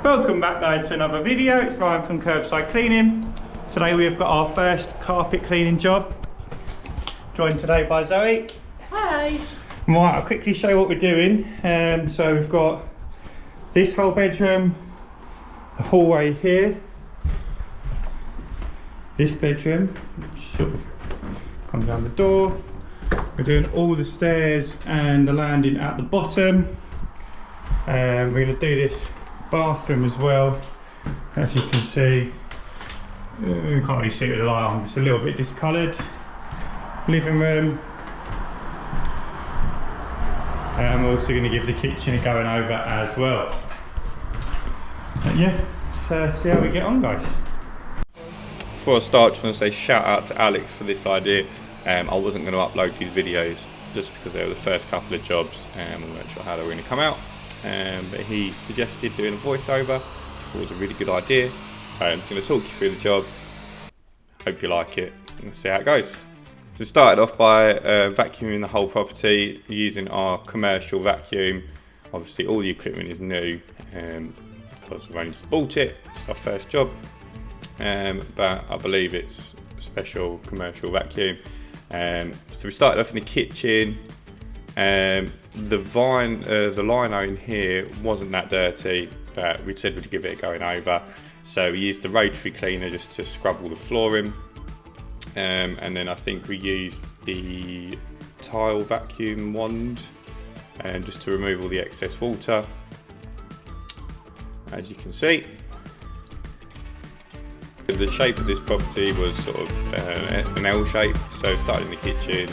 Welcome back guys to another video. It's Ryan from Curbside Cleaning. Today we've got our first carpet cleaning job. Joined today by Zoe. Hi. Right, I'll quickly show you what we're doing. So we've got this whole bedroom, the hallway here, this bedroom, which sort of comes down the door. We're doing all the stairs and the landing at the bottom. We're going to do this bathroom as well. As you can see, you can't really see it with the light on, it's a little bit discoloured. Living room. And we're also going to give the kitchen a going over as well. But yeah, let's see how we get on, guys. Before I start, I just want to say shout out to Alex for this idea. I wasn't going to upload these videos just because they were the first couple of jobs and we weren't sure how they were going to come out. But he suggested doing a voiceover, which was a really good idea. So I'm just going to talk you through the job. Hope you like it and see how it goes. So we started off by vacuuming the whole property using our commercial vacuum. Obviously all the equipment is new because we've only just bought it. It's our first job, but I believe it's a special commercial vacuum. So we started off in the kitchen. The lino in here wasn't that dirty, but we said we'd give it a going over. So we used the rotary cleaner just to scrub all the flooring. And then I think we used the tile vacuum wand just to remove all the excess water. As you can see, the shape of this property was sort of an L shape, so started in the kitchen,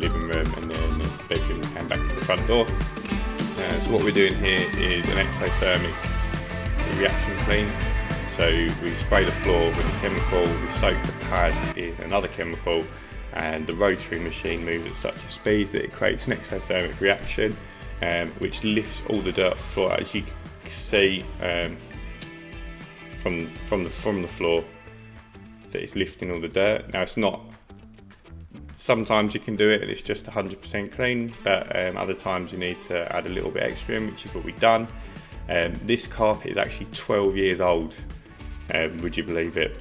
living room, and then the bedroom came back to the front door. So what we're doing here is an exothermic reaction clean. So we spray the floor with a chemical, we soak the pad in another chemical, and the rotary machine moves at such a speed that it creates an exothermic reaction, which lifts all the dirt off the floor. As you can see from the floor, that it's lifting all the dirt. Now it's not, sometimes you can do it and it's just 100% clean, but other times you need to add a little bit extra in, which is what we've done. This carpet is actually 12 years old, would you believe it?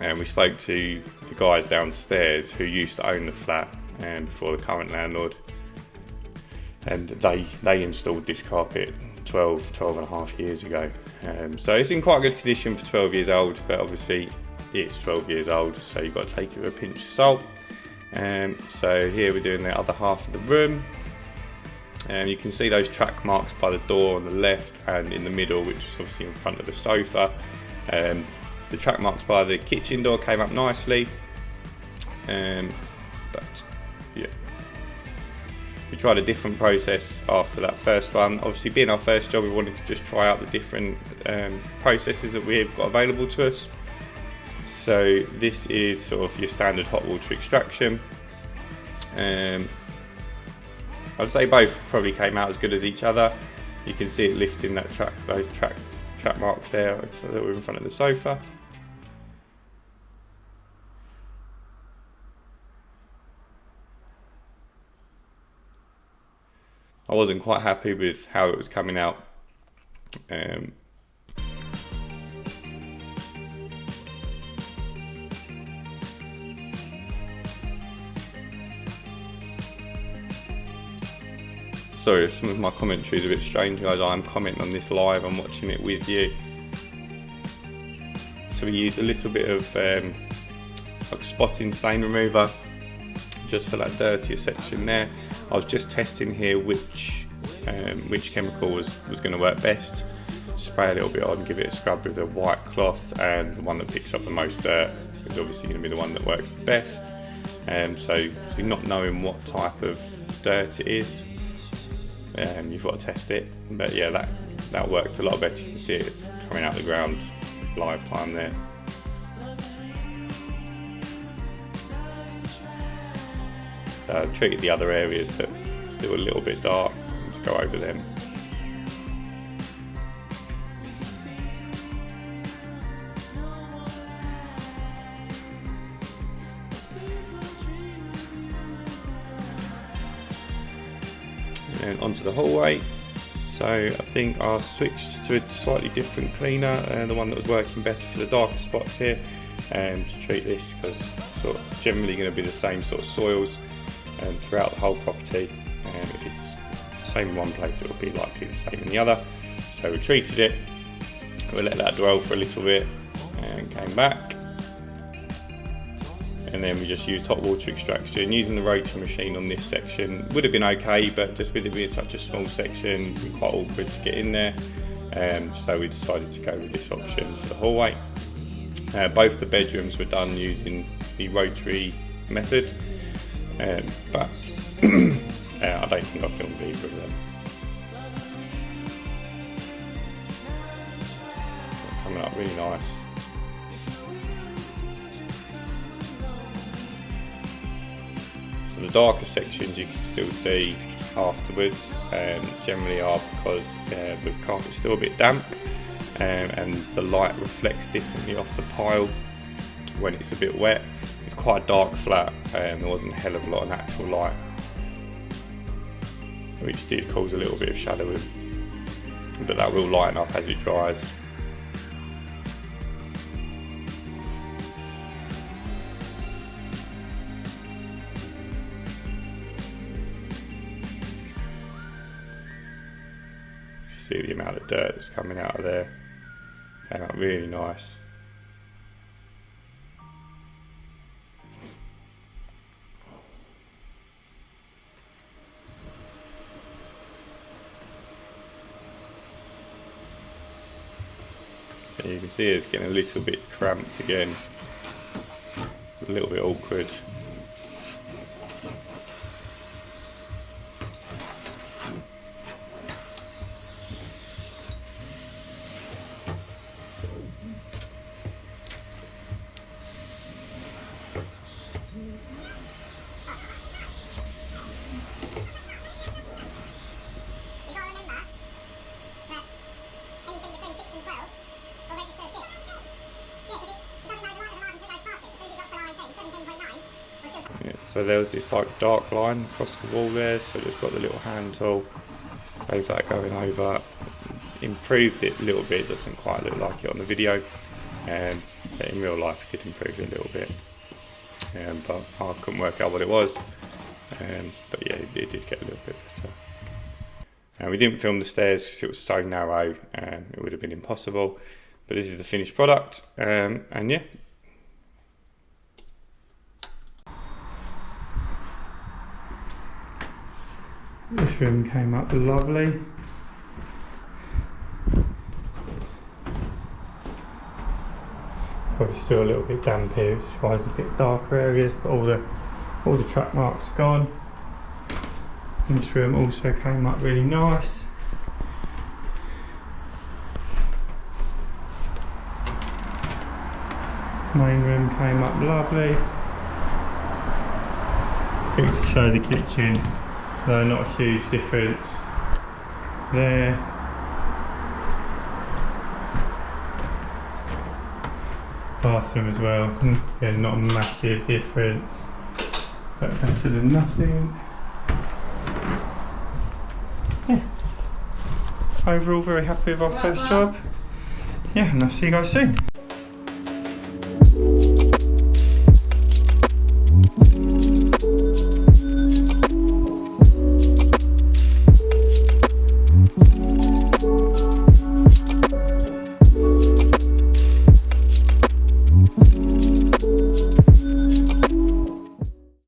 And we spoke to the guys downstairs who used to own the flat before the current landlord, and they installed this carpet 12 and a half years ago. So it's in quite good condition for 12 years old, but obviously it's 12 years old, so you've got to take it with a pinch of salt. So here we're doing the other half of the room, and you can see those track marks by the door on the left and in the middle, which is obviously in front of the sofa. The track marks by the kitchen door came up nicely, but yeah, we tried a different process after that first one. Obviously being our first job, we wanted to just try out the different processes that we've got available to us. So this is sort of your standard hot water extraction. I'd say both probably came out as good as each other. You can see it lifting those track marks there that were in front of the sofa. I wasn't quite happy with how it was coming out. Sorry if some of my commentary is a bit strange, guys. I'm commenting on this live, I'm watching it with you. So we used a little bit of like spotting stain remover just for that dirtier section there. I was just testing here which chemical was going to work best. Spray a little bit on, give it a scrub with a white cloth, and the one that picks up the most dirt is obviously going to be the one that works the best. So not knowing what type of dirt it is, you've got to test it. But yeah, that worked a lot better. You can see it coming out of the ground live time there. So I treated the other areas that are still a little bit dark, just go over them. And onto the hallway. So I think I switched to a slightly different cleaner, the one that was working better for the darker spots here, to treat this, because it's generally going to be the same sort of soils throughout the whole property. If it's the same in one place, it will be likely the same in the other. So we treated it, we let that dwell for a little bit and came back. And then we just used hot water extraction. Using the rotary machine on this section would have been okay, but just with it being such a small section, it's been quite awkward to get in there. So we decided to go with this option for the hallway. Both the bedrooms were done using the rotary method, but I don't think I filmed either of them. Coming up really nice. So the darker sections you can still see afterwards, generally are because the carpet's still a bit damp, and the light reflects differently off the pile when it's a bit wet. It's quite a dark flat, there wasn't a hell of a lot of natural light, which did cause a little bit of shadowing, but that will lighten up as it dries. See the amount of dirt that's coming out of there. Came out really nice. So you can see it's getting a little bit cramped again, a little bit awkward. So there was this like dark line across the wall there, so just got the little hand tool, gave that going over, improved it a little bit. Doesn't quite look like it on the video, but in real life it did improve it a little bit, but I couldn't work out what it was, but yeah, it did get a little bit better. And we didn't film the stairs because it was so narrow, it would have been impossible, but this is the finished product, and yeah. This room came up lovely. Probably still a little bit damp here, which is why there's a bit darker areas, but all the track marks are gone. And this room also came up really nice. Main room came up lovely. Quick to show the kitchen. No, not a huge difference there. Bathroom as well. Again, not a massive difference, but better than nothing. Yeah. Overall, very happy with our first job. Yeah, and I'll see you guys soon.